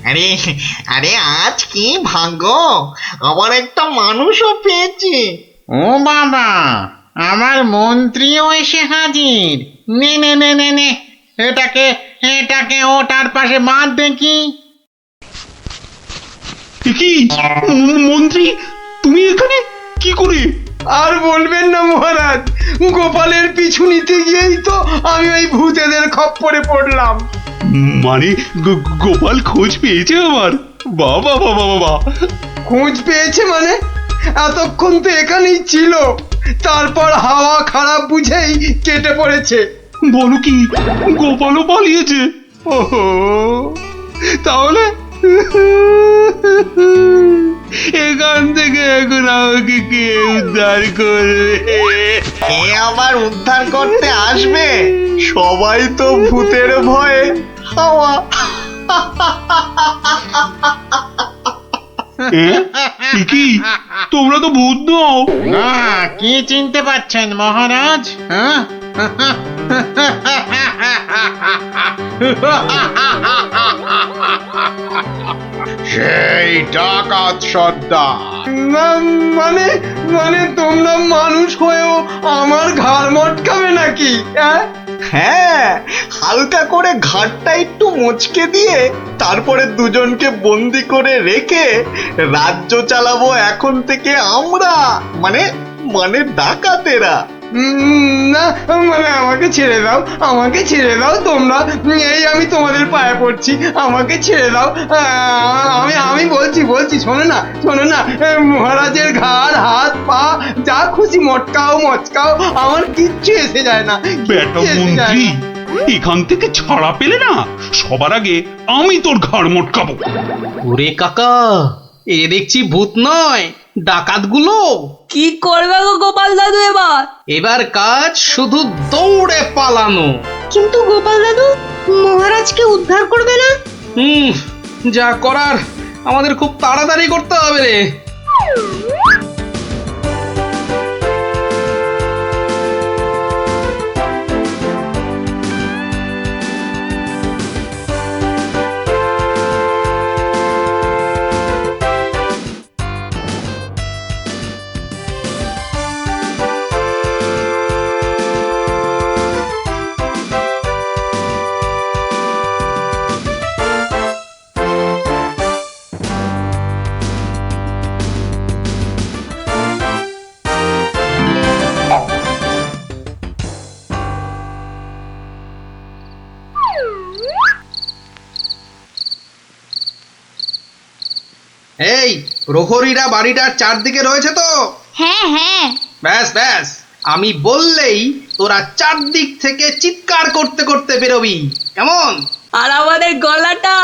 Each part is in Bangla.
আরে আরে আজ কি ভাগ্য, আবার একটা মানুষও পেয়েছি। ও বাবা, আমার মন্ত্রীও এসে হাজির। নে নে নে নে নে, এটাকে এটাকে ওটার পাশে বাঁধ দেখি। কি মন্ত্রী, তুমি এখানে কি করে? আর বলবেন না মহারাজ, গোপালের পিছু নিতে গিয়েই তো আমি ওই ভূতেদের খপ্পরে পড়লাম। মানে গোপাল খোঁজ পেয়েছে আমার? বাবা বাবা বাবা, খোঁজ পেয়েছে মানে? এতক্ষণ তো এখানেই ছিল, তারপর হাওয়া খারাপ বুঝেই কেটে পড়েছে। বলো কি, গোপালও পালিয়েছে? ওহো, তাহলে এখান থেকে এখন আমাকে কে উদ্ধার করবে? কে আবার উদ্ধার করতে আসবে? সবাই তো ভূতের ভয়ে হাওয়া। কি তোমরা তো ভূত নও? না, কি চিনতে পারছেন মহারাজ? হ্যাঁ, সেই ডাকাত সর্দার। মানে মানে তোমরা মানুষ হয়েও আমার ঘাড় মটকাবে নাকি? হ্যাঁ, হালকা করে ঘাটটা একটু মুচকে দিয়ে তারপরে দুজনকে বন্দি করে রেখে রাজ্য চালাবো এখন থেকে আমরা, মানে মানে ডাকাতেরা। না মানে আমাকে ছেড়ে দাও, আমাকে ছেড়ে দাও তোমরা, এই আমি তোমাদের পায়ে পড়ছি, আমাকে ছেড়ে দাও। আমি আমি বলছি বলছি শোনো না, শোনো না, মহারাজের ঘাড় হাত পা যা খুশি মটকাও মচকাও, আমার কিচ্ছু এসে যায় না, বেটা কিচ্ছু এসে যায় মন্ত্রী, না। এখান থেকে ছাড়া পেলে না, সবার আগে আমি তোর ঘাড় মটকাবো। ওরে কাকা, এ দেখছি ভূত নয়, ডাকাতগুলো। কি করবে গো গোপাল দাদু এবার? এবার কাজ শুধু দৌড়ে পালানো। কিন্তু গোপাল দাদু মহারাজকে উদ্ধার করবে না? যা করার আমাদের খুব তাড়াতাড়ি করতে হবে রে। এই প্রহরীরা বাড়িটার চারদিকে রয়েছে তো? হ্যাঁ হ্যাঁ। ব্যাস ব্যাস, আমি বললেই তোরা চারদিক থেকে চিৎকার করতে করতে বেরোবি, কেমন? আর আমাদের গলাটা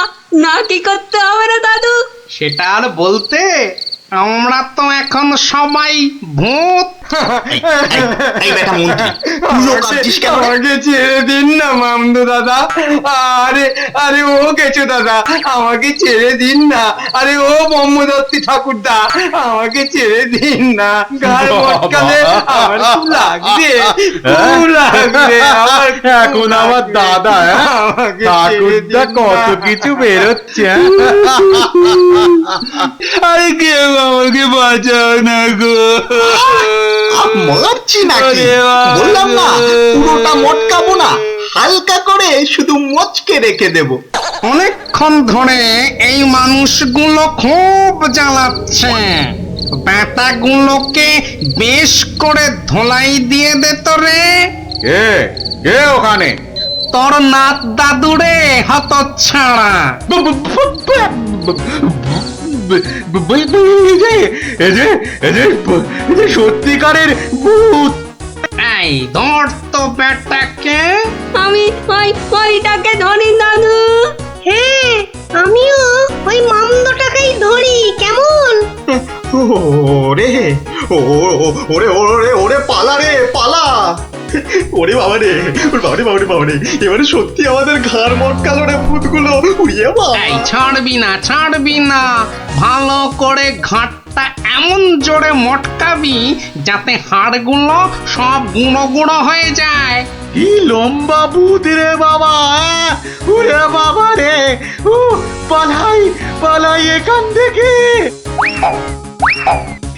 নাকি করতে হবে না দাদু? সেটা আর বলতে, আমরা তো এখন সবাই ভূত। এই বেটা মন্ত্রী, তুইও কাঁদছিস কেন? আমাকে ছেড়ে দিন না মামদু দাদা, আরে আরে ও কেচো দাদা, আমাকে ছেড়ে দিন না, আরে ও ব্রহ্মদত্তি ঠাকুরদা, আমাকে ছেড়ে দিন না, ঘাড় মটকালে আমার খুব লাগবে, খুব লাগবে আমার। এখন আমার দাদা, আমাকে ছেড়ে ঠাকুরদা দিন কত না। কিছু বেরোচ্ছে। আরে কেউ আমাকে বাঁচাও না গো। মারছি নাকি? ওরে বাবা। বললাম না পুরোটা মটকাবো না, হালকা করে শুধু মচকে রেখে দেব। অনেকক্ষণ ধরে এই মানুষগুলো খুব জ্বালাচ্ছে। ব্যাটাগুলোকে বেশ করে ধোলাই দিয়ে দে তো রে। কে কে ওখানে? তোর নাত দাদুরে হতচ্ছাড়া। এই যে সত্যিকারের ভূত। এই ধর তো ব্যাটাকে। আমি ওইটাকে ধরি দাদু। হ্যাঁ, আমিও ওই মামদটাকেই ধরি, কেমন? ওরে ওরে ওরে ওরে পালা রে পালা। ওরে বাবা রে, ওরে বাবা রে বাবা রে বাবা রে, এবারে সত্যি আমাদের ঘাড় মটকালো রে ভূতগুলো। উড়িয়ে বাবা। এই ছাড়বি না, ছাড়বি না, ভালো করে ঘাটটা এমন জোরে মটকাবি যাতে হাড়গুলো সব গুঁড়ো গুঁড়ো হয়ে যায়। কি লম্বা ভূত রে বাবা, উরে বাবা রে, পালাই পালাই এখান থেকে।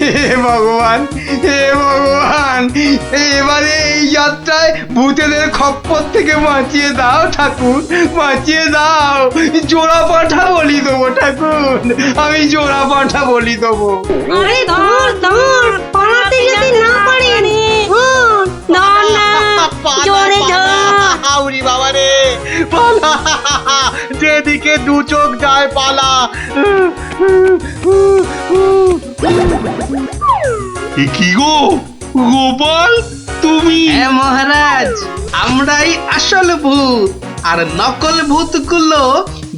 হে ভগবান, হে ভগবান, এবারে এই যাত্রায় ভূতেদের খপ্পর থেকে বাঁচিয়ে দাও ঠাকুর, বাঁচিয়ে দাও। জোড়া পাঠা বলি দেবো ঠাকুর, আমি জোড়া পাঠা বলি দেবো। আরে ধর ধর, পালাতে যদি না পারি ধর না, জোরে ধর। হাউরি বাবা রে, পালা, যেদিকে দু চোখ যায় পালা। এ কি গো গোপাল, তুমি? হ্যাঁ মহারাজ, আমরাই আসল ভূত, আর নকল ভূতগুলো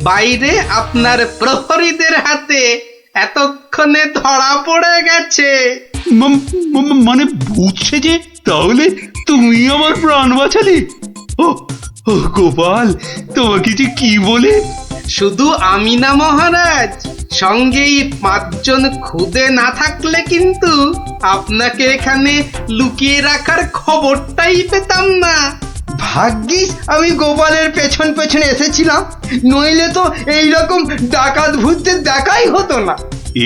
বাইরে আপনার প্রহরীদের হাতে এতক্ষণে ধরা পড়ে গেছে। মানে ভূত সেজে? তাহলে তুমি আমার প্রাণ বাঁচালে? ও ও গোপাল, তোমাকে যে কি বলে? শুধু আমি না মহারাজ, সঙ্গেই 5 জন খুদে না থাকলে কিন্তু আপনাকে এখানে লুকিয়ে রাখার খবরটাই পেতাম না। ভাগ্যিস আমি গোপালের পেছন পেছন এসেছিলাম, নইলে তো এইরকম ডাকাত ভূতদের দেখাই হতো না।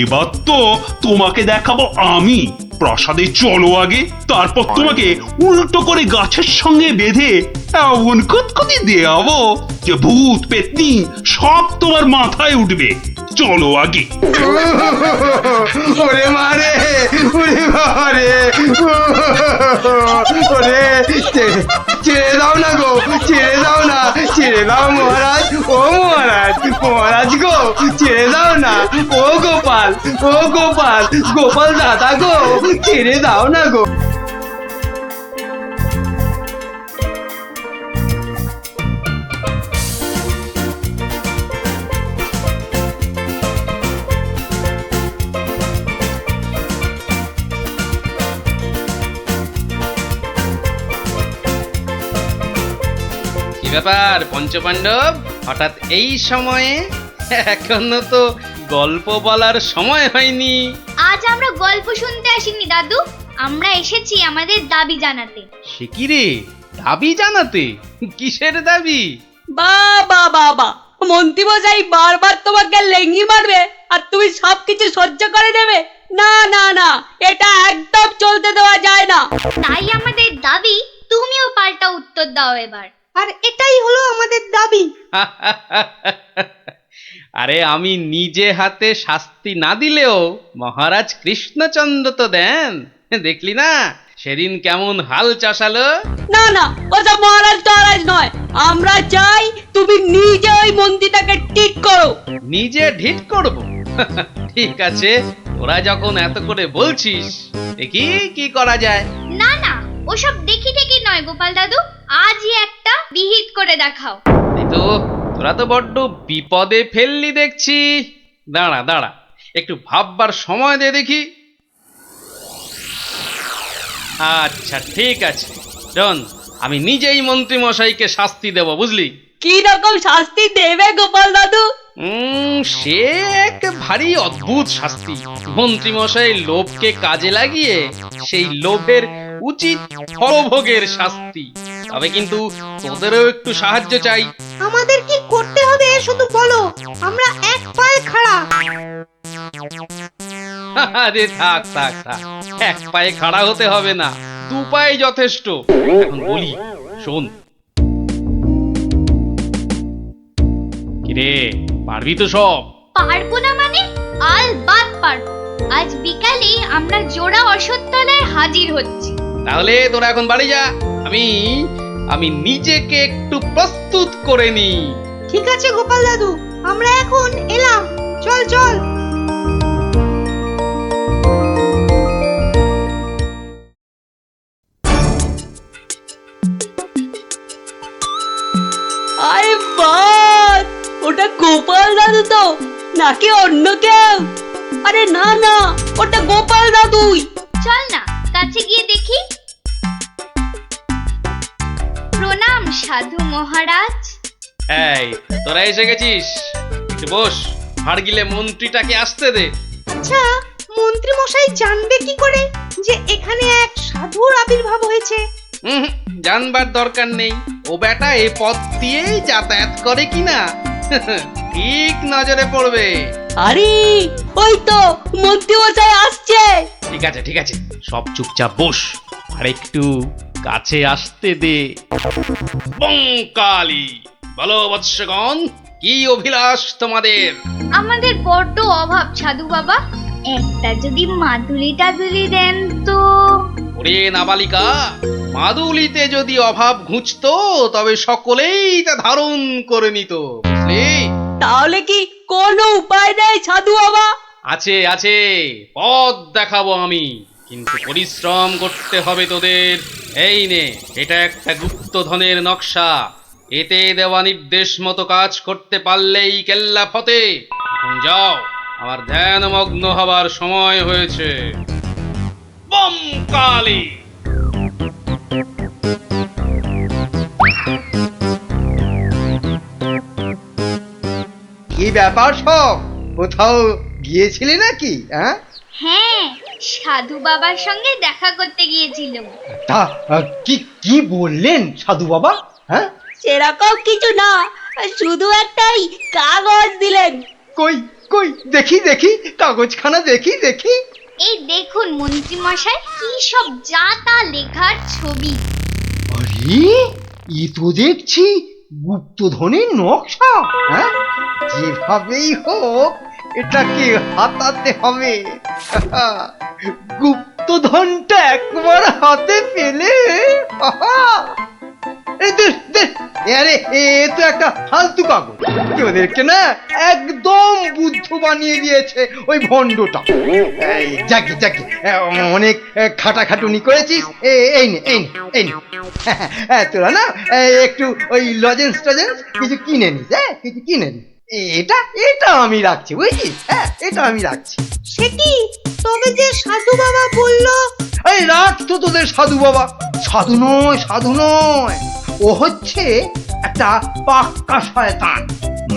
এবার তো তোমাকে দেখাবো আমি। প্রাসাদে চলো আগে, তারপর তোমাকে উল্টো করে গাছের সঙ্গে বেঁধে এমন কুতকুতি দেওয়াবো যে ভূত পেতনি সব তোমার মাথায় উঠবে। চলো আগে। ওরে মারে, ওরে বাবারে, ওরে ছেড়ে দাও না গো, ছেড়ে দাও না, ছেড়ে দাও মহারাজ, ও মহারাজ, মহারাজ গো, ছেড়ে দাও না। ও গোপাল, ও গোপাল, গোপাল দাদা গো, ছেড়ে দাও না গো। কি ব্যাপার পঞ্চপাণ্ডব, হঠাৎ এই সময়ে? এখনো তো গল্প বলার সময় হয়নি। আজ আমরা গল্প শুনতে আসিনি দাদু, আমরা এসেছি আমাদের দাবি জানাতে। সে কি রে, দাবি জানাতে? কিসের দাবি? বাবা বাবা, মন্ত্রী মশাই বারবার তোমাকে লেঙ্গি মারবে আর তুমি সবকিছু সহ্য করে নেবে? না না না, এটা একদম চলতে দেওয়া যায় না। তাই আমাদের দাবি তুমিও পাল্টা উত্তর দাও এবার। আর এটাই হলো আমাদের দাবি। আরে আমি নিজে হাতে শাস্তি না দিলেও মহারাজ কৃষ্ণচন্দ্র তো দেন, দেখলি না সেদিন কেমন হাল চাষালো? না না, ওসব মহারাজ টহারাজ নয়, আমরা চাই তুমি নিজে ওই মন্ত্রীটাকে ঠিক করো। নিজে ঢিট করব? ঠিক আছে, তোরা যখন এত করে বলছিস, দেখি কি করা যায়। না না, ওসব দেখি টেকি নয় গোপাল দাদু, আজই একটা বিহিত করে দেখাও। এই তো, তোরা তো বড্ড বিপদে ফেললি দেখছি। দাঁড়া দাঁড়া, একটু ভাববার সময় দে দেখি। আচ্ছা ঠিক আছে, শোন, আমি নিজেই মন্ত্রী মশাইকে শাস্তি দেব, বুঝলি? কি রকম শাস্তি দেবে গোপাল দাদু? সে এক ভারী অদ্ভুত শাস্তি। মন্ত্রী মশাই লোভকে কাজে লাগিয়ে সেই লোভের উচিত ফলভোগের শাস্তি। তবে কিন্তু তোদেরও একটু সাহায্য চাই। আমাদের কি করতে হবে শুধু বলো, আমরা এক পায়ে খাড়া। আরে থাক থাক থাক, এক পায়ে খাড়া হতে হবে না, 2 পায়ে যথেষ্ট। এখন বলি, শোন। কিরে, পারবি তো সব? পারবো না মানে? আলবাত পারবো। আজ বিকালে আমরা জোড়া অশ্বত্থতলায় হাজির হচ্ছি। তাহলে তোরা এখন বাড়ি যা, আমি নিজেকে একটু প্রস্তুত করে নি। ঠিক আছে গোপাল দাদু, আমরা এখন এলাম, চল চল। আরে বাস, ওটা গোপাল দাদু তো নাকি অন্য কেউ? আরে না না, ওটা গোপাল দাদুই। চল না কাছে গিয়ে দেখি। প্রণাম সাধু মহারাজ। এই, তোরা এসে গেছিস, একটু বস। হাড় গিলে মন্ত্রীটাকে আসতে দে। আচ্ছা, মন্ত্রী মশাই জানবে কি করে যে এখানে এক সাধুর আবির্ভাব হয়েছে? জানবার দরকার নেই, ও বেটা এ পথ দিয়েই যাতায়াত করে কিনা। ঠিক নজরে পড়বে। আরে ওই তো মন্ত্রীমশাই আসছে। ঠিক আছে সব চুপচাপ বস আর একটু কাছে আসতে দে। বঙ্কালি, বলো বৎসগণ, কি অভিলাষ তোমাদের? আমাদের বড্ড অভাব সাধু বাবা, একটা যদি মাদুলি টাদুলি দেন তো। ওরে নাবালিকা, মাদুলিতে যদি অভাব ঘুচতো তবে সকলেই তা ধারণ করে নিত, বুঝলি? তাহলে কি কোনো উপায় নেই সাধু বাবা? আছে পথ দেখাবো আমি, কিন্তু পরিশ্রম করতে হবে তোদের। এই নে, এটা একটা গুপ্তধনের নকশা। এতে দেওয়া নির্দেশ মতো কাজ করতে পারলেই কেল্লা ফতে। এখন যাও, আমার ধ্যানমগ্ন হবার সময় হয়েছে। বম কালী। কি ব্যাপার সব, কোথাও গিয়েছিলি নাকি? হ্যাঁ, হ্যাঁ, সাধু বাবার সঙ্গে দেখা করতে গিয়েছিল। তা কি কি বললেন সাধু বাবা? হ্যাঁ, সেরকম কিছু না, শুধু একটাই কাগজ দিলেন। কই কই দেখি দেখি, কাগজখানা দেখি দেখি। এই দেখুন মন্ত্রী মশাই, কি সব যা তা লেখার ছবি। আরে, এ তো দেখছি গুপ্তধনের নকশা। হ্যাঁ, যেভাবেই হোক এটাকে হাতাতে হবে। গুপ্তধনটা একবার হাতে পেলে, আরে এ তো একটা ফালতু কাগজ। কি ওদেরকে না একদম বুদ্ধ বানিয়ে দিয়েছে ওই ভণ্ডটা। যাকে যাকে, অনেক খাটাখাটুনি করেছিস। এই নে এই নে এই নে, তোরা না একটু ওই লজেন্স টজেন্স কিছু কিনে নিস। হ্যাঁ, কিছু কিনে নিস। এটা এটা আমি রাখছি, বুঝছিস? হ্যাঁ, এটা আমি রাখছি। সে কি, তবে যে সাধু বাবা বললো। এই রাখ তো তোদের সাধু বাবা। সাধু নয়, সাধু নয়, ও হচ্ছে একটা পাক্কা শয়তান।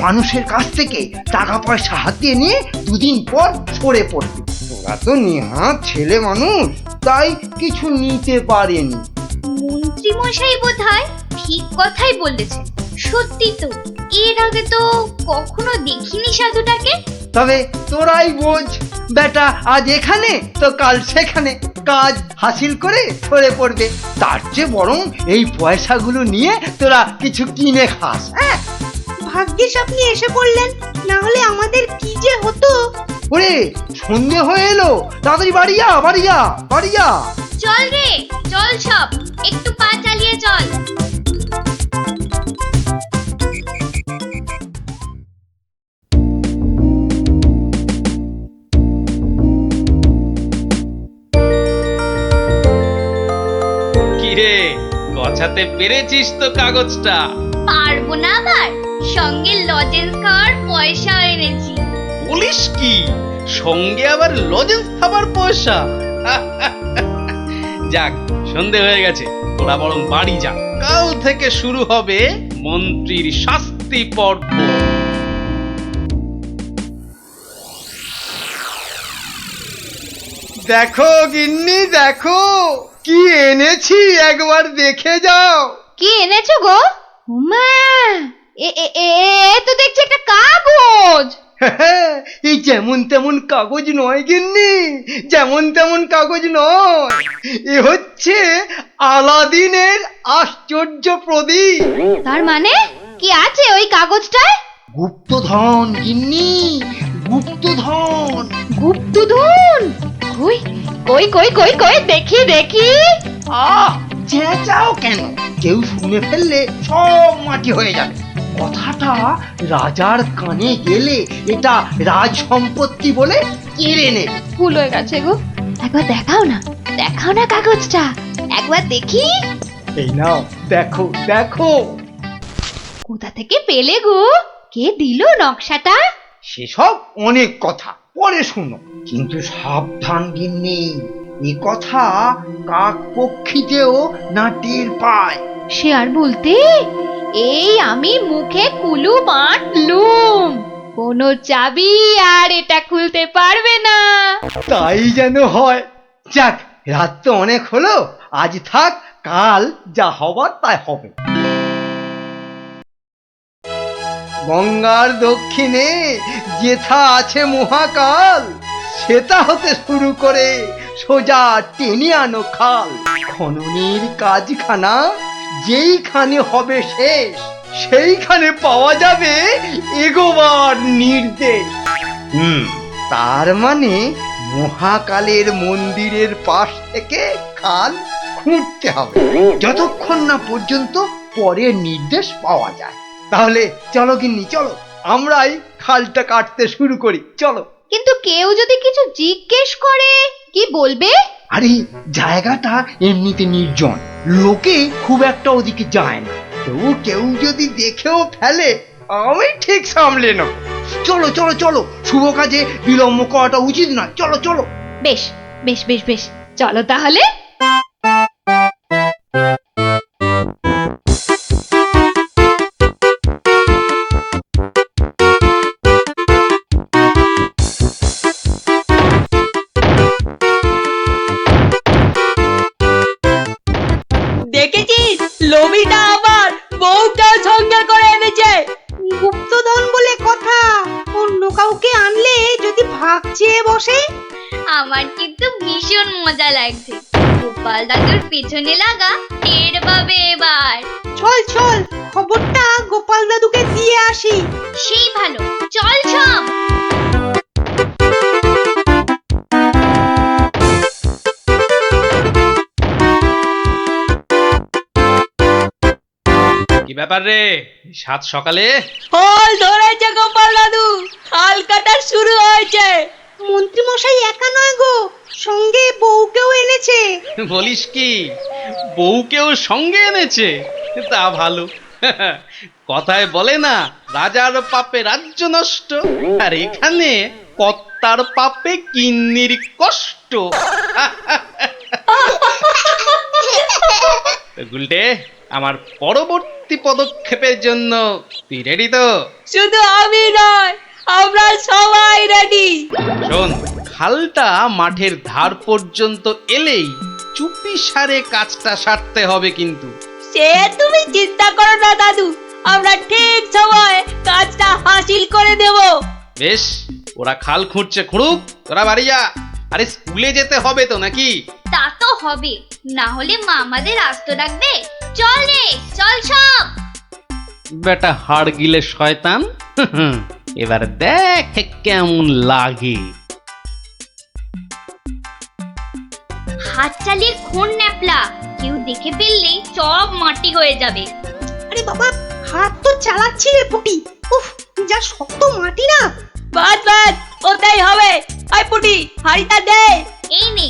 মানুষের কাছ থেকে টাকা পয়সা হাতিয়ে নিয়ে দুদিন পর সরে পড়বে। তোরা তো নেহাত ছেলে মানুষ, তাই কিছু নিতে পারেনি। মন্ত্রী মশাই বোধহয় ঠিক কথাই বলেছেন। সত্যি তো, এর আগে তো কখনো দেখিনি সাধুটাকে। তবে তোরাই বোঝ, বেটা আজ এখানে তো কাল সেখানে কাজ হাসিল করে সরে পড়বে। তার চেয়ে বরং এই পয়সাগুলো নিয়ে তোরা কিছু কিনে খাস। হ্যাঁ, ভাগ্যিস আপনি এসে পড়লেন, না হলে আমাদের কি যে হতো। ওরে, সন্ধে হয়ে এলো, তাড়াতাড়ি বাড়ি যা, বাড়ি যা, বাড়ি যা। চল রে, চল সব, একটু পা চালিয়ে চল। কিরে, গছাতে পেরেছিস তো কাগজটা? পারবো না আবার, সঙ্গে লজেন্স খাওয়ার পয়সা এনেছি। বলিস কি, সঙ্গে আবার লজেন্স খাবার পয়সা? যাক, সন্ধে হয়ে গেছে, তোরা বরং বাড়ি যা। কাল থেকে শুরু হবে মন্ত্রীর শাস্তি পর্ব। দেখো গিন্নি, দেখো কি এনেছি, একবার দেখে যাও। কি এনেছো গো? মা, এ তো দেখছি একটা কাগজ। এই যেমন তেমন কাগজ নয় গিন্নি, যেমন তেমন কাগজ নয়। এ হচ্ছে আলাদিনের আশ্চর্য প্রদীপ। তার মানে কি আছে ওই কাগজটায়? গুপ্তধন গিন্নি, গুপ্তধন। গুপ্তধন? কই কই কই কই কই, দেখি দেখি। চেঁচাও কেন? কেউ শুনে ফেললে সব মাটি হয়ে যাবে। কথাটা রাজার কানে গেলে এটা রাজ সম্পত্তি বলে কেড়ে নেবে। ভুল হয়ে গেছে গো, একবার দেখাও না, দেখাও না কাগজটা, একবার দেখি। এই নাও, দেখো দেখো। কোথা থেকে পেলে গো? কে দিল নকশাটা? সেসব অনেক কথা পরে শুনো, কিন্তু সাবধান গিন্নি, এ কথা কাক পক্ষীতেও না টের পায়। সে আর বলতে, এই আমি মুখে কুলু বাঁধলুম, কোনো চাবি আর এটা খুলতে পারবে না। তাই যেন হয়। যাক, রাত তো অনেক হলো, আজ থাক, কাল যা হবার তাই হবে। গঙ্গার দক্ষিণে যেথা আছে মহাকাল, সেটা হতে শুরু করে সোজা টেনে আনো খাল। খননের কাজখানা যেইখানে হবে শেষ, সেইখানে পাওয়া যাবে এগোবার নির্দেশ। তার মানে মহাকালের মন্দিরের পাশ থেকে খাল খুঁড়তে হবে, যতক্ষণ না পর্যন্ত পরের নির্দেশ পাওয়া যায়। তাহলে চলো গিন্নি, চলো আমরাই খালটা কাটতে শুরু করি, চলো। কিন্তু কেউ যদি কিছু জিজ্ঞেস করে কি বলবে? আরে জায়গাটা এমনিতে নির্জন, লোকে খুব একটা ওদিকে যায় না। তবু কেউ যদি দেখেও ফেলে, আমি ঠিক সামলে নেব। চলো চলো চলো, শুভ কাজে বিলম্ব করাটা উচিত নয়, চলো চলো। বেশ বেশ বেশ বেশ, চলো তাহলে। দেখেছিস লোভিটা আবার বউটাও সঙ্গে করে এনেছে। গুপ্তধন বলে কথা, অন্য কাউকে আনলে যদি ভাগ চেয়ে বসে। আমার কিন্তু ভীষণ মজা লাগছে। গোপাল দাদুর পেছনে লাগা টের পাবে এবার। চল চল, খবরটা গোপাল দাদুকে দিয়ে আসি। সেই ভালো, চল সব। কি ব্যাপার রে, সাত সকালে? ফল ধরেছে গোপাল দাদু, খাল কাটা শুরু হয়েছে। মন্ত্রী মশাই একা নয় গো, সঙ্গে বউকেও এনেছে। বলিস কি, বউকেও সঙ্গে এনেছে? তা ভালো। কথায় বলে না, রাজার পাপে রাজ্য নষ্ট, আর এখানে কর্তার পাপে কিন্নির কষ্ট। গুলটে, আমার পরবর্তী পদক্ষেপের জন্য তুই রেডি তো? শুধু আমি নয়, আমরা সবাই রেডি। শোন, খালটা মাঠের ধার পর্যন্ত এলেই চুপি সারে কাজটা সারতে হবে কিন্তু। সে তুমি চিন্তা করো না দাদু, আমরা ঠিক সময়ে কাজটা হাসিল করে দেব। বেশ, ওরা খাল খুঁড়ছে খুঁড়ুক, তোরা বাড়ি যা। আরে স্কুলে যেতে হবে তো নাকি? তা তো হবে, না হলে মা আমাদের আস্ত রাখবে। চল রে, চল সব। বেটা হাড় গিলে শয়তান। এবার দেখ কেমন লাগে। হাত চালিয়ে খুন ন্যাপলা, কেউ দেখে ফেললেই সব মাটি হয়ে যাবে। আরে বাবা, হাত তো চালাচ্ছি রে পুটি। উফ, যা শক্ত মাটি না। বাদ বাদ, ওটাই হবে। আই পুটি, হাড়িটা দে। এই নে।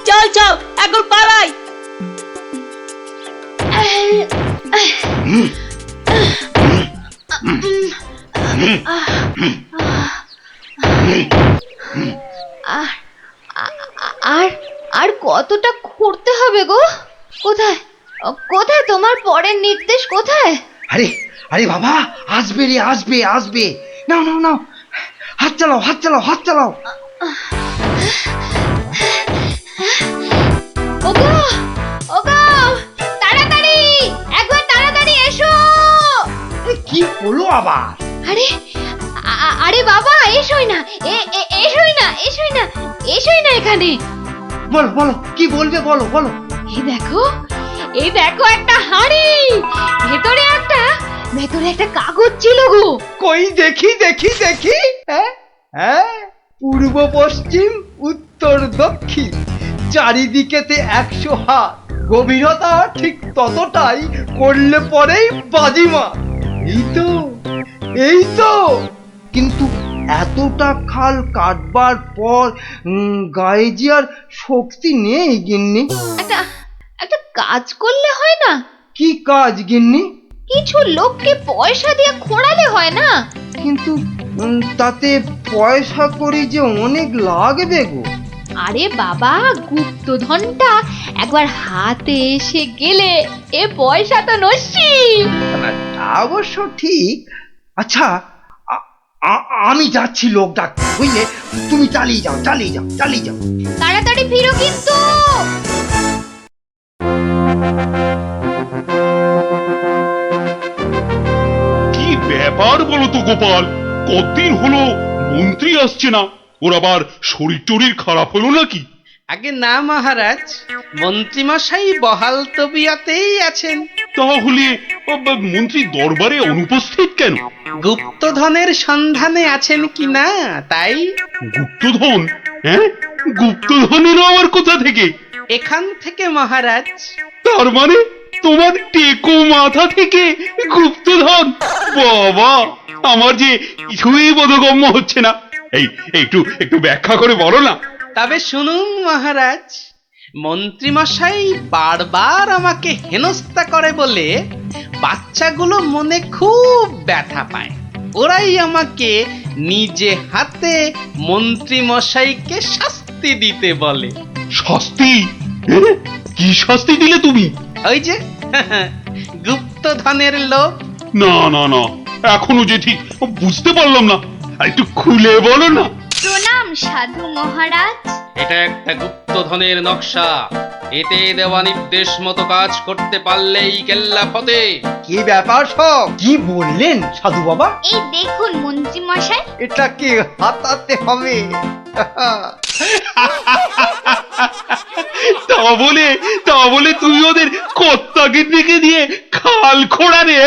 চল চল, এখন পালাই। আর আর কতটা খুঁড়তে হবে গো? কোথায় কোথায় তোমার পরের নির্দেশ কোথায়? আরে আরে বাবা, আসবে রে, আসবে আসবে। নাও নাও নাও, হাত চালাও হাত চালাও হাত চালাও। ওগো ওগো, তাড়াতাড়ি, একবার তাড়াতাড়ি এসো। কি হলো আবার? আরে আরে বাবা, এসোই না, এসোই না, এসোই না, এসোই না এখানে। বলো বলো, কি বলবে বলো বলো। এই দেখো একটা হাঁড়ি, ভেতরে একটা কাগজ ছিল গো। কই দেখি দেখি দেখি। হ্যাঁ হ্যাঁ, পূর্ব পশ্চিম উত্তর দক্ষিণ চারিদিকেতে 100 হাত, গভীরতা ঠিক ততটাই, করলে পরেই বাজিমা। এই তো। কিন্তু এতটা খাল কাটবার পর গায়ে যে আর শক্তি নেই গিন্নি। একটা কাজ করলে হয় না? কি কাজ গিন্নি? কিছু লোককে পয়সা দিয়ে খোঁড়ালে হয় না? কিন্তু তাতে পয়সা করি যে অনেক লাগবে গো। আরে বাবা, গুপ্তধনটা একবার হাতে এসে গেলে এ পয়সা তো নস্যি। তা অবশ্য ঠিক। আচ্ছা, আমি যাচ্ছি লোক ডাকতে, বুঝলে? তুমি চালিয়ে যাও, চালিয়ে যাও, চালিয়ে যাও। তাড়াতাড়ি ফিরো কিন্তু। কি ব্যাপার বলো তো গোপাল, কতদিন হলো মন্ত্রী আসছে না? ওর আবার শরীর টরীর খারাপ হলো নাকি? আগে না মহারাজ, মন্ত্রীমশাই বহাল তবিয়তেই আছেন। তাহলে মন্ত্রী দরবারে অনুপস্থিত কেন? গুপ্তধনের সন্ধানে আছেন কিনা তাই। গুপ্তধন? হ্যাঁ, গুপ্তধনের আবার কোথা থেকে? এখান থেকে মহারাজ। তার মানে তোমার টেকো মাথা থেকে গুপ্তধন? বাবা, আমার যে কিছুই বোধগম্য হচ্ছে না। এই একটু একটু ব্যাখ্যা করে বলো না। তবে শুনুন মহারাজ, মন্ত্রীমশাই বারবার আমাকে হেনস্থা করে বলে বাচ্চাগুলো মনে খুব ব্যথা পায়। ওরাই আমাকে নিজে হাতে মন্ত্রীমশাইকে শাস্তি দিতে বলে। শাস্তি? হ্যাঁ? কি শাস্তি দিলে তুমি? ওই যে গুপ্তধনের লোভ। না না না, এখনো যে ঠিক বুঝতে পারলাম না, একটু খুলে বলো না। প্রণাম সাধু মহারাজ। এটা একটা গুপ্তধনের নকশা। এতে দেওয়া নির্দেশ মতো কাজ করতে পারলেই কেল্লা ফতে। কি ব্যাপার সব? কি বললেন সাধু বাবা? এই দেখুন মন্ত্রী মশাই। এটাকে হাতাতে হবে। তা বলে তুই ওদের কর্তাকে ডেকে দিয়ে খাল খোঁড়া রে?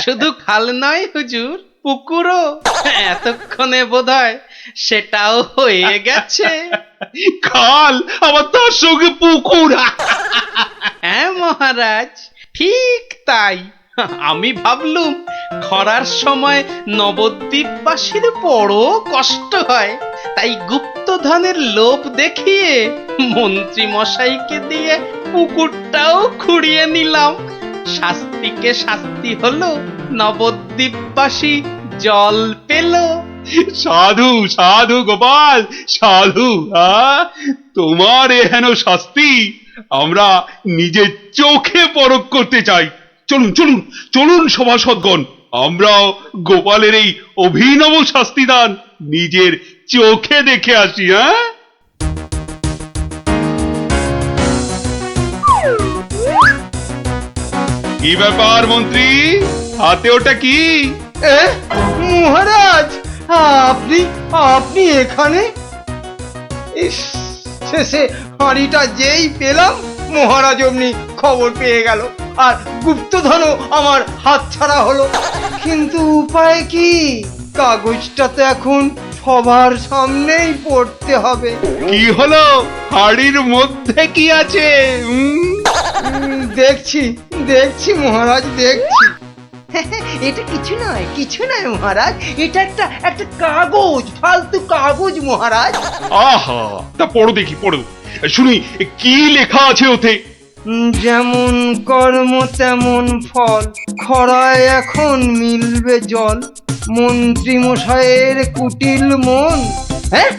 শুধু খাল নয় হুজুর, পুকুরও। এতক্ষণে বোধহয় সেটাও হয়ে গেছে। খাল আবার তার সঙ্গে পুকুর? হ্যাঁ মহারাজ, ঠিক তাই। আমি ভাবলুম খরার সময় নবদ্বীপবাসীর বড় কষ্ট হয়, তাই গুপ্তধনের লোভ দেখিয়ে মন্ত্রী মশাইকে দিয়ে পুকুরটাও খুঁড়িয়ে নিলাম। শাস্তিকে শাস্তি হলো, নবদ্বীপবাসী জল পেল। সাধু সাধু গোপাল, সাধু। তোমার এহেন শাস্তি আমরা নিজের চোখে পরখ করতে চাই। চলুন চলুন চলুন সভাসদগণ, আমরাও গোপালের এই অভিনব শাস্তিদান নিজের চোখে দেখে আসি। হ্যাঁ, কি ব্যাপার মন্ত্রী, হাতে ওটা কি? মহারাজ, আপনি আপনি এখানে? ইস, শেষে হাঁড়িটা যেই পেলাম মহারাজ অমনি খবর পেয়ে গেল, আর গুপ্তধনও আমার হাত ছাড়া হলো। কিন্তু উপায় কি? কাগজটা তো এখন সবার সামনেই পড়তে হবে। কি হলো, হাড়ির মধ্যে কি আছে? দেখছি দেখছি মহারাজ, দেখছি। এটা কিছু নয়, কিছু নয় মহারাজ, এটা একটা একটা কাগজ, ফালতু কাগজ মহারাজ। আহা, তা পড়ো দেখি, পড়ো শুনি কি লেখা আছে ওতে। যেমন কর্ম তেমন ফল, খরায় এখন মিলবে জল, মন্ত্রী মশাইয়ের কুটিল মন। হ্যাঁ,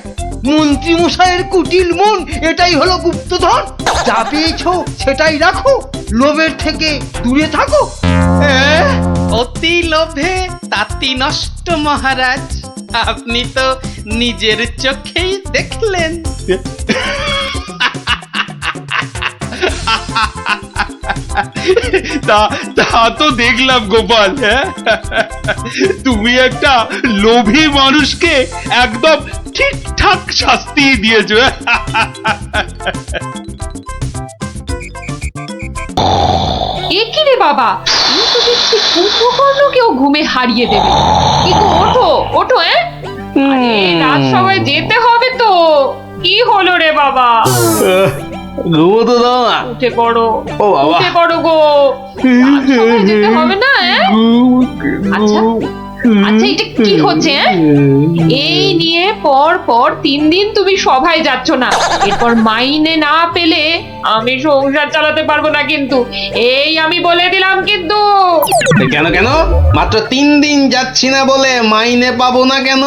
মন্ত্রী মশাইয়ের কুটিল মন, এটাই হলো গুপ্তধন। যা পেয়েছো সেটাই রাখো, লোভের থেকে দূরে থাকো। হ্যাঁ, অতি লোভে তাতি নষ্ট মহারাজ। আপনি তো নিজের চোখেই দেখলেন। তা তো দেখলাম গোপাল। হ্যাঁ, তুমি একটা লোভী মানুষকে একদম ঠিকঠাক শাস্তি দিয়েছো। এ কি রে বাবা, তুমি তো দেখছি কুম্ভকর্ণকেও ঘুমে হারিয়ে দেবে। কি গো, ওঠো ওঠো। আরে রাজসভায় যেতে হবে তো। কি হলো রে বাবা? ঘুমোতো দাও না। উঠে পড়ো, ও বাবা। উঠে পড়ো গো, রাজসভায় যেতে হবে না? আচ্ছা আচ্ছা, এটা কি হচ্ছে? এই নিয়ে পর পর 3 দিন তুমি সভায় যাচ্ছ না, এরপর মাইনে না পেলে আমি সংসার চালাতে পারবো না কিন্তু, এই আমি বলে দিলাম কিন্তু। কেন কেন? মাত্র 3 দিন যাচ্ছি না বলে মাইনে পাবো না কেন?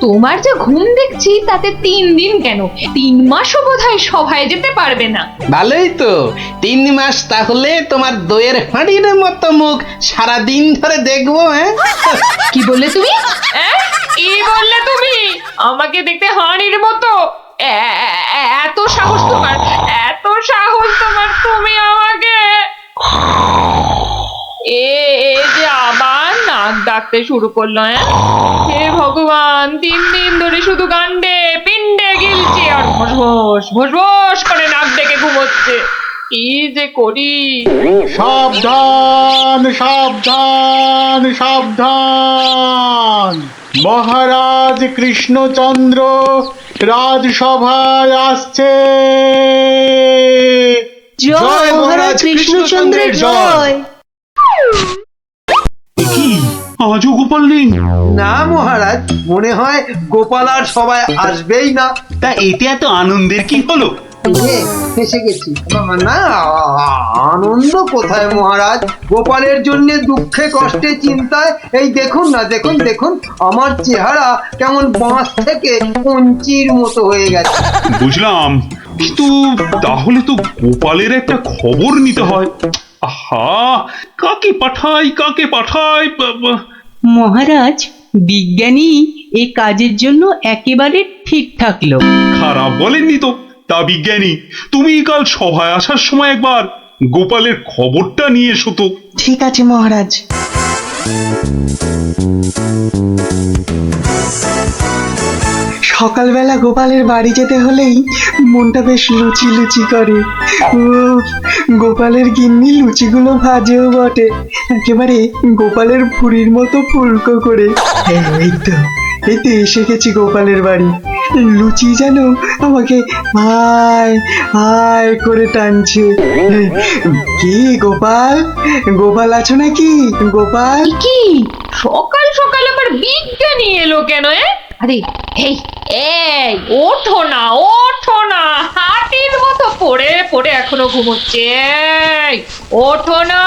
তোমার যে ঘুম দেখছি তাতে 3 দিন কেন, 3 মাসও বোধহয় সভায় যেতে পারবে না। ভালোই তো, 3 মাস তাহলে তোমার দইয়ের হাঁড়ির মতো মুখ সারা দিন ধরে দেখবো। হ্যাঁ, কি বললে তুমি? কি বললে তুমি? আমাকে দেখতে হাঁড়ির মতো? এত সাহস তোমার, এত সাহস তোমার, তুমি আমাকে যে আবার নাক ডাকতে শুরু করলো। হে ভগবান, 3 দিন ধরে শুধু গান্ডে পিণ্ডে গিলছে আর ভোস ভোস করে নাক ডেকে ঘুমোচ্ছে। কি যে করি! সাবধান সাবধান সাবধান, মহারাজ কৃষ্ণচন্দ্র রাজসভায় আসছে। জয় মহারাজ কৃষ্ণচন্দ্রের জয়। কি আজও গোপাল নেই? না মহারাজ, মনে হয় গোপাল আর সবাই আসবেই না। তা এতে এত আনন্দের কি হলো? ফেসে গেছি। না, আনন্দ কোথায় মহারাজ, গোপালের জন্য দুঃখে কষ্টে চিন্তায় এই দেখুন না, দেখুন দেখুন আমার চেহারা কেমন বাঁশ থেকে কঞ্চির মতো হয়ে গেছে। বুঝলাম, কিন্তু তাহলে তো গোপালের একটা খবর নিতে হয়। আহা, কাকে পাঠাই মহারাজ, বিজ্ঞানী এ কাজের জন্য একেবারে ঠিকঠাক লোক। খারাপ বলেননি তো। তা বিজ্ঞানী, তুমি কাল সভায় আসার সময় একবার গোপালের খবরটা নিয়ে এসো তো। ঠিক আছে মহারাজ। সকালবেলা গোপালের বাড়ি যেতে হলেই মনটা বেশ লুচি লুচি করে। গোপালের গিন্নি লুচিগুলো ভাজেও বটে, একেবারে গোপালের ভুঁড়ির মতো ফুলকো করে। এই তো এসে গেছি গোপালের বাড়ি। লুচি যেন আমাকে হায় হায় করে টানছে। কি গোপাল, গোপাল আছো নাকি? গোপাল কি সকাল সকাল আবার বিজ্ঞানী এলো কেন? আরে এই এই ওঠো না, হাতির মতো পড়ে পড়ে এখনো ঘুমোচ্ছে। ওঠো না।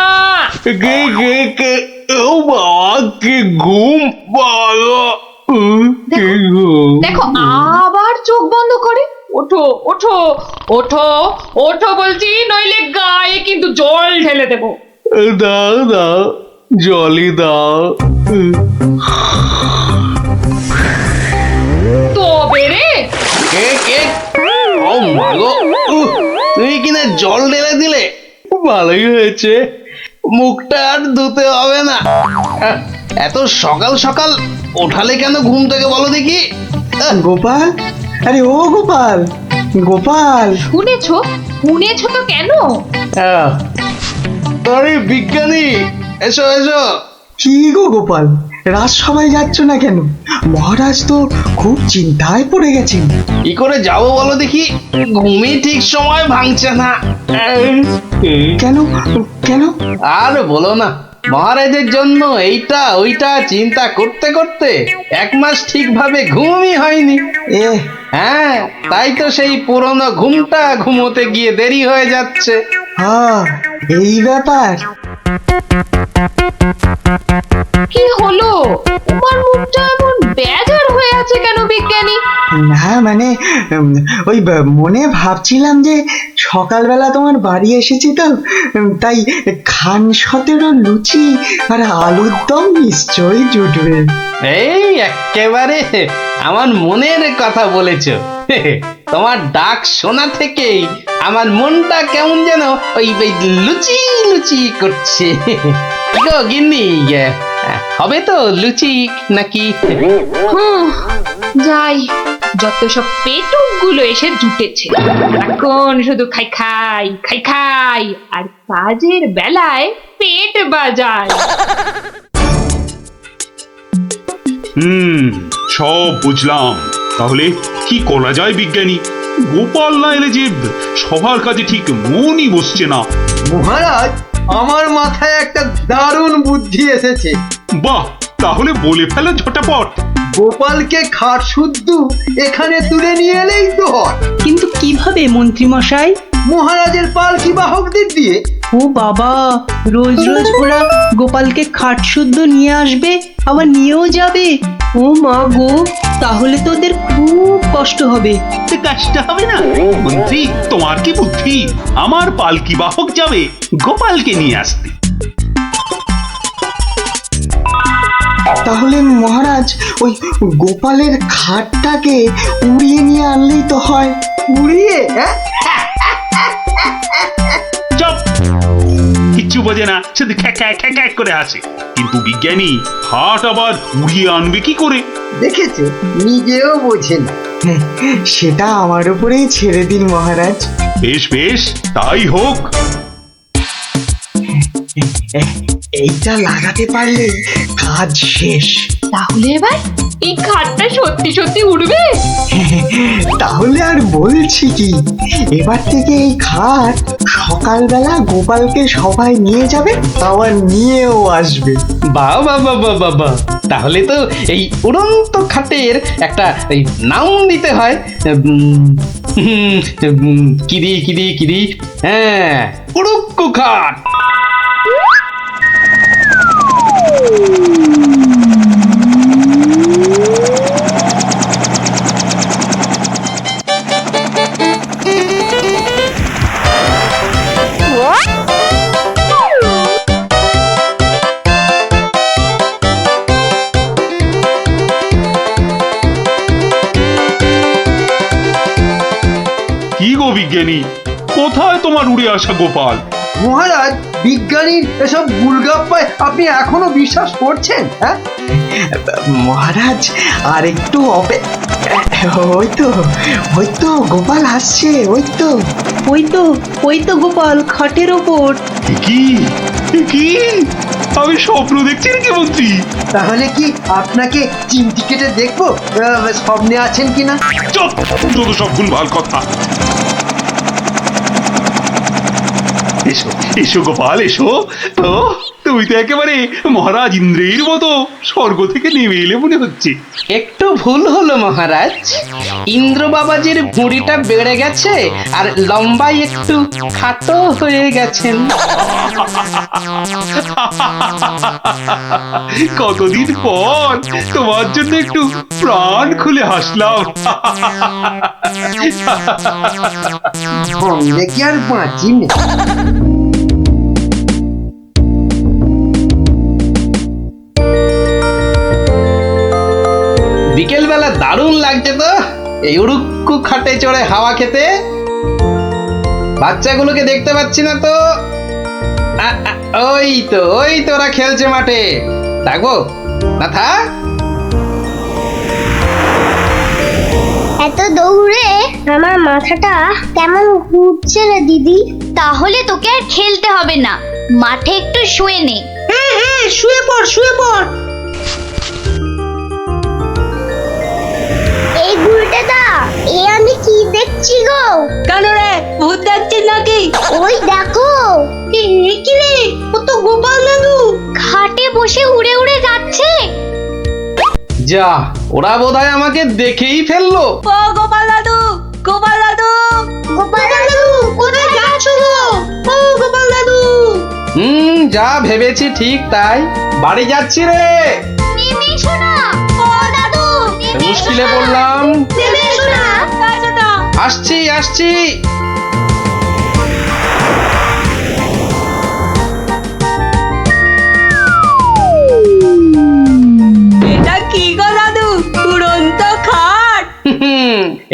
ও বাবা, কি ঘুম পালো। দেখো আবার চোখ বন্ধ করে। ওঠো ওঠো ওঠো ওঠো বলছি, নইলে গায়ে কিন্তু জল ঢেলে দেবো। দাও দাও, জলই দাও। তবে রে ও মাগো, তুমি কিনা জল ঢেলে দিলে, ভালোই হয়েছে, মুখটা আর ধুতে হবে না। এত সকাল সকাল ওঠালে কেন ঘুম থেকে বলো দেখি? গোপাল, আরে ও গোপাল, গোপাল শুনেছো তো কেন? আরে বিজ্ঞানী, এসো এসো। কি গো গোপাল, রাজসভায় যাচ্ছ না কেন? মহারাজ তো খুব চিন্তায় পড়ে গেছেন। কি করে যাবো বলো দেখি, ঘুমই ঠিক সময় ভাঙছে না। কেন কেন? আর বলো না, মহারাজের জন্য এইটা ওইটা চিন্তা করতে করতে 1 মাস ঠিকভাবে ঘুমই হয়নি। হ্যাঁ, তাই তো সেই পুরনো ঘুমটা ঘুমোতে গিয়ে দেরি হয়ে যাচ্ছে। হ্যাঁ, এই ব্যাপার। কি হলো? তোমার মুখটা এমন বেজার হয়ে আছে কেন বিজ্ঞানী? না মানে ওই মনে ভাবছিলাম যে সকালবেলা তোমার বাড়ি এসেছি তো, তাই খান 17 লুচি আর আলুর দম নিশ্চয়ই জুটবে। এই একেবারে আমার মনের কথা বলেছো। তোমার ডাক শোনা থেকেই আমার মনটা কেমন যেন ওই লুচি লুচি করছে। গো গিন্নি, হবে তো লুচি নাকি? যাই, যত সব পেটুক গুলো এসে জুটেছে, এখন শুধু খাই আর কাজের বেলায় পেট বাজায়। সব বুঝলাম। তাহলে কি করা যায় বিজ্ঞানী? গোপাল না এলে যে সবার কাজে ঠিক মনই বসছে না। মহারাজ, আমার মাথায় একটা দারুণ বুদ্ধি এসেছে। বাহ, তাহলে বলে ফেলো ঝটাপট। গোপালকে খাট শুদ্ধ এখানে তুলে নিয়ে এলেই তো হয়। কিন্তু কিভাবে মন্ত্রী মশাই? মহারাজের পালকি বাহকদের দিয়ে। ও বাবা, রোজ রোজ ওরা গোপালকে খাট শুদ্ধ নিয়ে আসবে, আবার নিয়েও যাবে। ও মা গো, তাহলে তো ওদের খুব কষ্ট হবে। কষ্ট হবে না মন্ত্রী, তোমার কি বুদ্ধি? আমার পালকি বাহক যাবে গোপালকে নিয়ে আসতে। তাহলে মহারাজ ওই গোপালের খাটটাকে উড়িয়ে নিয়ে আনলেই তো হয়। উড়িয়ে হ্যাঁ? চুপ! কিচ্ছু বোঝে না, শুধু খ্যাক খ্যাক খ্যাক খ্যাক করে আসে। কিন্তু বিজ্ঞানী হাট আবার উড়িয়ে আনবে কি করে? দেখেছে, নিজেও বোঝেন। সেটা আমার উপরেই ছেড়ে দিন মহারাজ। বেশ বেশ, তাই হোক। এইটা লাগাতে পারলে কাজ শেষ। তাহলে এবার এই খাটটা সত্যি সত্যি উঠবে? তাহলে আর বলছি কি, এবার থেকে এই খাট সকালবেলা গোপালকে সবাই নিয়ে যাবে, আবার নিয়েও আসবে। বাহ বাহ বাহ বাহ বাহ বাহ। তাহলে তো এই উড়ন্ত খাটের একটা এই নাম দিতে হয়। কিদি হ্যাঁ, উড়ুক্কু খাট। কি গো বিজ্ঞানী, কোথায় তোমার উড়ে আসা গোপাল? মহারাজ, বিজ্ঞানীর এসব গুলগাপ্পায় আপনি এখনো বিশ্বাস করছেন? হ্যাঁ, মহারাজ আর একটু ওই তো গোপাল আসছে, ওই তো গোপাল খাটের ওপর। কি কি আমি স্বপ্ন দেখছি নাকি মন্ত্রী? তাহলে কি আপনাকে চিমটি কেটে দেখবো স্বপ্নে আছেন কিনা? চুপ! যত সব ভুলভাল কথা। এসো এসো গোপাল, এসো। তো তুমি তো একেবারে মহারাজ ইন্দ্রের মতো স্বর্গ থেকে নেমে এলে মনে হচ্ছে। একটু ভুল হলো মহারাজ, ইন্দ্র বাবাজির ভুঁড়িটা বেড়ে গেছে আর লম্বাই একটু খাটো হয়ে গেছেন। কতদিন পর তোমার জন্য একটু প্রাণ খুলে হাসলাম। সঙ্গে কি আর বাঁচি না। বিকেল বেলা দারুণ লাগছে তো এই উড়ুক্কু খাটে চড়ে হাওয়া খেতে। বাচ্চাগুলোকে দেখতে পাচ্ছি না তো। ওই তো ওরা খেলছে মাঠে। থাকবো না, থাক। এত দৌড়ে আমার মাথাটা কেমন ঘুরছে রে দিদি। তাহলে তোকে আর খেলতে হবে না, মাঠে একটু শুয়ে নে। হ্যাঁ, শুয়ে পড়। এই গুলটেদা, এ আমি কি দেখছি গো? কেন রে, ভূত দেখছিস নাকি? ওই দেখো, কি রে, ও তো গোপাল দাদু। খাটে বসে উড়ে উড়ে যাচ্ছে। যা, ওরা বোধহয় আমাকে দেখেই ফেললো। ও গোপাল দাদু, গোপাল দাদু, কোথায় যাচ্ছ গো? ও গোপাল দাদু, যা ভেবেছি ঠিক তাই, বাড়ি যাচ্ছি রে। নেমে এসো না। ও দাদু, মুশকিলে পড়লাম। নেমে এসো না। আসছি। এটা কি গো দাদু, উড়ন্ত খাট?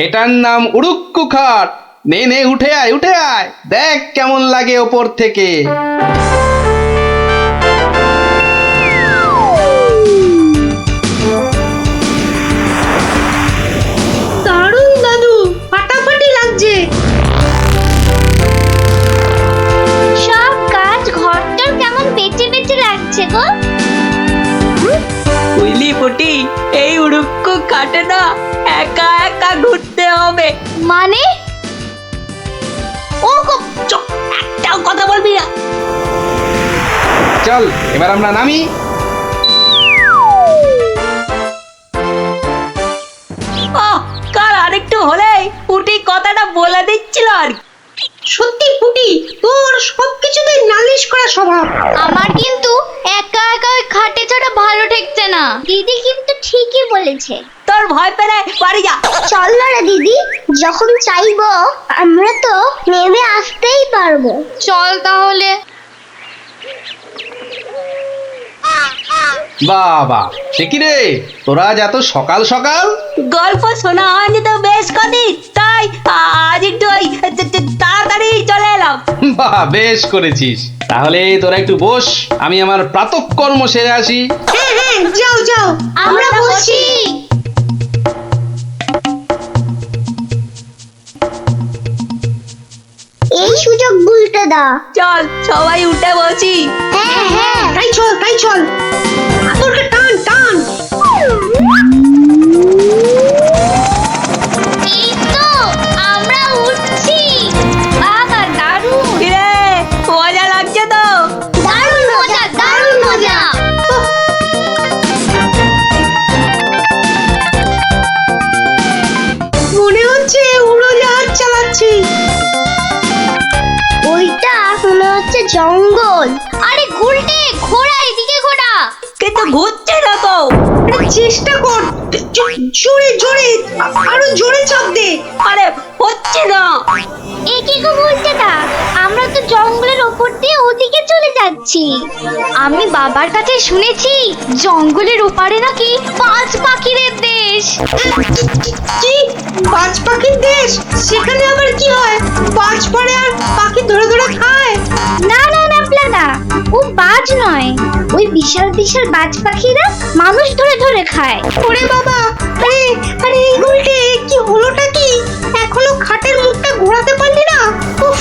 এটার নাম উড়ুক্কু খাট। নে উঠে আয়, দেখ কেমন লাগে ওপর থেকে। দারুণ দাদু, ফাটাফাটি লাগছে। সব কাজ ঘরটার কেমন বেঁচে লাগছে গো। বুঝলি পুটি, এই উড়ুক্কু খাটে না একা ঘুরতে হবে। মানে? ও চুপ, একটাও কথা বলবি না। চল এবার আমরা নামি। কাল আরেকটু হলেই পুটি কথাটা বলে দিচ্ছিল আর কি। সত্যি পুটি, তোর সবকিছুতে নালিশ করা স্বভাব। আমার কিন্তু একা একা ওই খাটে চড়া ভালো ঠেকছে না। দিদি কিন্তু ঠিকই বলেছে। তোর ভয় পেলে বাড়ি যা। চল না রে দিদি, যখন চাইবো আমরা তো নেমে আসতেই পারবো। চল তাহলে। বাবা, সে কি রে, তোরা আজ এত সকাল সকাল? গল্প শোনা হয়নি তো বেশ কদিন, তাই আজ একটু ওই তাড়াতাড়ি চলে এলাম। বাহ, বেশ করেছিস। তাহলে তোরা একটু বস, আমি আমার প্রাতঃকর্ম সেরে আসি। হ্যাঁ হ্যাঁ, যাও যাও, আমরা বসি। এই সুযোগ গুলতে দা। চল সবাই উঠে বসি। হ্যাঁ হ্যাঁ, তাই চল তাই চল, আতরকে টান টান। এই তো আমরা উঠছি। বাবা দারুণ, কিরে, মজা লাগছে তো? দারুণ মজা, দারুণ মজা। মনে হচ্ছে উড়োজাহাজ চালাচ্ছি। ওইটা মনে হচ্ছে জঙ্গল। আরে গুলটে, ঘোড়া এদিকে ঘোড়া। কিন্তু ঘুরছে না তো। আরে চেষ্টা কর, জোরে জোরে, আরো জোরে চাপ দে। আরে হচ্ছে না। এ কি গো বলতে তা, আমরা তো জঙ্গলের ওপর দিয়ে ওদিকে চলে যাচ্ছি। আমি বাবার কাছে শুনেছি জঙ্গলের ওপারে নাকি বাজ পাখিদের দেশ। কি, বাজ পাখির দেশ? সেখানে আবার কি হয়? বাজ পড়ে আর পাখি ধরে ধরে খায়? না না না প্লাদা, ও বাজ নয়, ওই বিশাল বিশাল বাজ পাখিরা মানুষ ধরে ধরে খায়। ওরে বাবা, আরে আরে এই গুলটে, কি হলোটা কি? এখনো খাটের মুখটা ঘোরাতে পারলি না? উফ,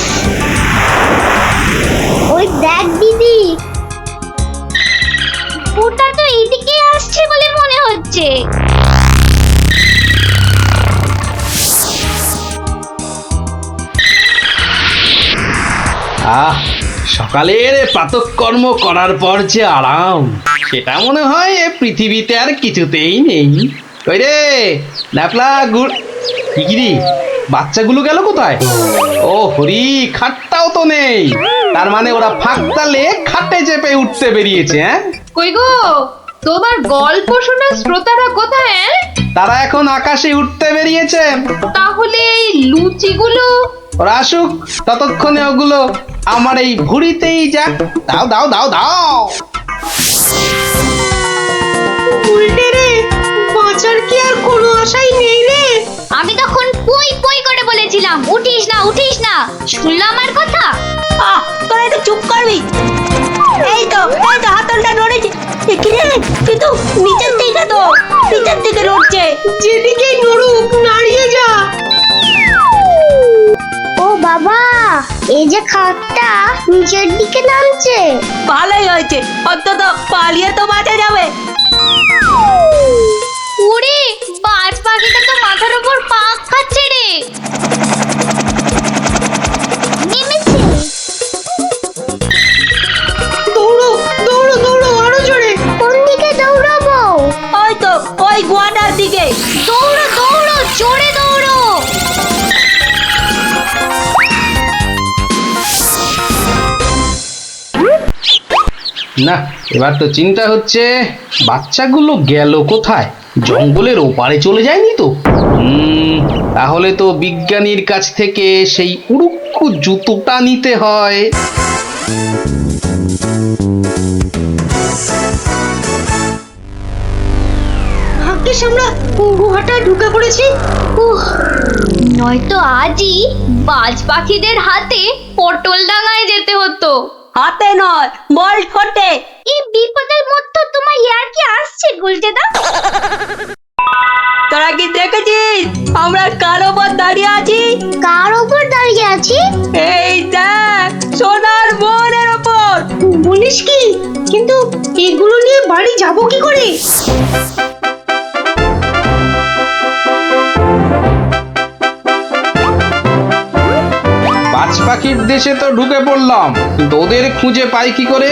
ওই দেখ দিদি, ওটা তো এইদিকে আসছে বলে মনে হচ্ছে। আহ, সকালের প্রাতঃকর্ম করার পর যে আরাম, সেটা মনে হয় এ পৃথিবীতে আর কিছুতেই নেই। ওই রে ন্যাপলা গুড়, কি রে, বাচ্চাগুলো গেল কোথায়? ও হরি, খাটটাও তো নেই। তার মানে ওরা ফাঁক তালে খাটে চেপে উঠতে বেরিয়েছে। হ্যাঁ, কই গো, তোমার গল্প শোনা শ্রোতারা কোথায়? তারা এখন আকাশে উঠতে বেরিয়েছে। তাহলে এই লুচিগুলো? ওরা আসুক, ততক্ষণে ওগুলো আমার এই ভুড়িতেই যাক। দাও দাও দাও দাও। গুলটে রে, বাঁচার কি আর কোনো আশাই নেই রে? আমি তখন পই পই করে বলেছিলাম উঠিস না উঠিস না, শুনলাম আমার কথা? তোরা একটু চুপ করবি। এই তো হাতলটা নড়েছে। কিন্তু নিচের দিকে তো, নিচের দিকে নড়ছে। যেদিকে নড়ুক, নাড়িয়ে যা। ও বাবা, এই যে খাটটা নিচের দিকে নামছে। ভালোই হয়েছে, অন্তত পালিয়ে তো বাঁচা যাবে। ওরে, বাজ পাখিটা তো মাথার উপর পাক খাচ্ছে রে। নেমেছে। দৌড়ো দৌড়ো দৌড়ো, আরো জোরে। কোন দিকে দৌড়াবো? ওই তো ওই গোয়াটার দিকে। দৌড়ো দৌড়ো, জোরে দৌড়ো। না, এবার তো চিন্তা হচ্ছে বাচ্চাগুলো গেল কোথায়? জঙ্গলের ওপারে চলে যায়নি তো? তাহলে তো বিজ্ঞানীর কাছ থেকে সেই উড়ুক্কু জুতোটা নিতে হয়। ভাগ্যিস আমরা গুহাটায় ঢুকে পড়েছি। নয়তো আজই বাজ পাখিদের হাতে পটল ডাঙায় যেতে হতো। হাতে নয়, বল ঠোঁটে। এই বিপদের মধ্যে তোমার ইয়ার কি আসছে গুলটেদা? তোরা কি দেখেছিস আমরা কার ওপর দাঁড়িয়ে আছি? কার ওপর দাঁড়িয়ে আছি? এই দেখ, সোনার বোনের ওপর। বলিস কি? কিন্তু এগুলো নিয়ে বাড়ি যাব কি করে? বাজ পাখির দেশে তো ঢুকে পড়লাম, কিন্তু ওদের খুঁজে পাই কি করে?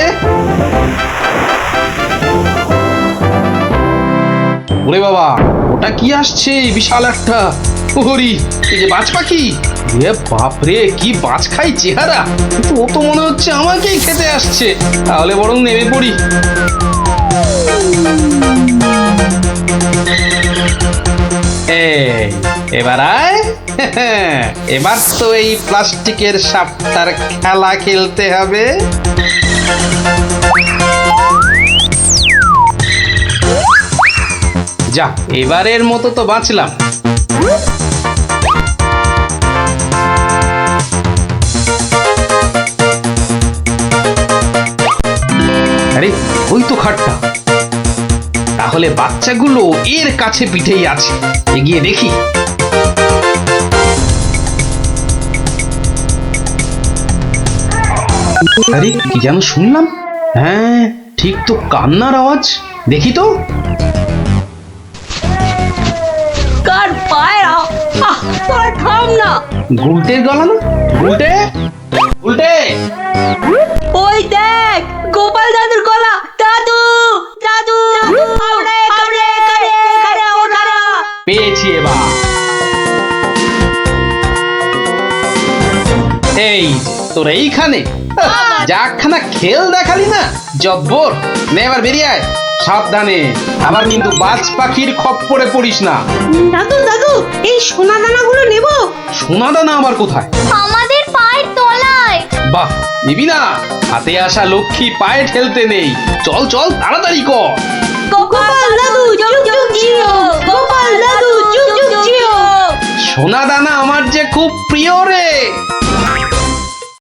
ওরে বাবা, ওটা কি আসছে? বিশাল একটা হরি, এই যে বাজ পাখি। এ বাপরে, কি বাজ খাই চেহারা! কিন্তু ও তো মনে হচ্ছে আমাকেই খেতে আসছে। তাহলে বরং নেমে পড়ি। এবার আয়। এবার তো এই প্লাস্টিকের সাপটার খেলা খেলতে হবে। যা, এবারের মতো তো বাঁচলাম। আরে ওই তো খাটটা, তাহলে বাচ্চাগুলো এর কাছে পিঠেই আছে, এগিয়ে দেখি। আরে কি যেন শুনলাম? হ্যাঁ ঠিক তো, কান্নার আওয়াজ। দেখি তো। কার পায়রা? তোরা থাম না। গুলটের গলা না? গুলটে, গুলটে। ওই দেখ, গোপাল দাদুর গলা। দাদু, দাদু, আমরা এখানে, এখানে, ওখানে। পেয়েছি এবার। এই তোর এইখানে যাখানা খেল দেখালি না, জব্বর। নে এবার বেরিয়ে আয়, সাবধানে, আবার কিন্তু বাজ পাখির খপ্পরে পড়িস না। দাদু দাদু, এই সোনা দানাগুলো নেব? সোনা দানা আমার কোথায়? আমাদের পায়ের তলায়। বাহ, নিবি না? হাতে আসা লক্ষ্মী পায়ে ঠেলতে নেই। চল চল, তাড়াতাড়ি কর। গোপাল দাদু, চুপ চুপ চিও। গোপাল দাদু, চুপ চুপ চিও। সোনা দানা আমার যে খুব প্রিয় রে।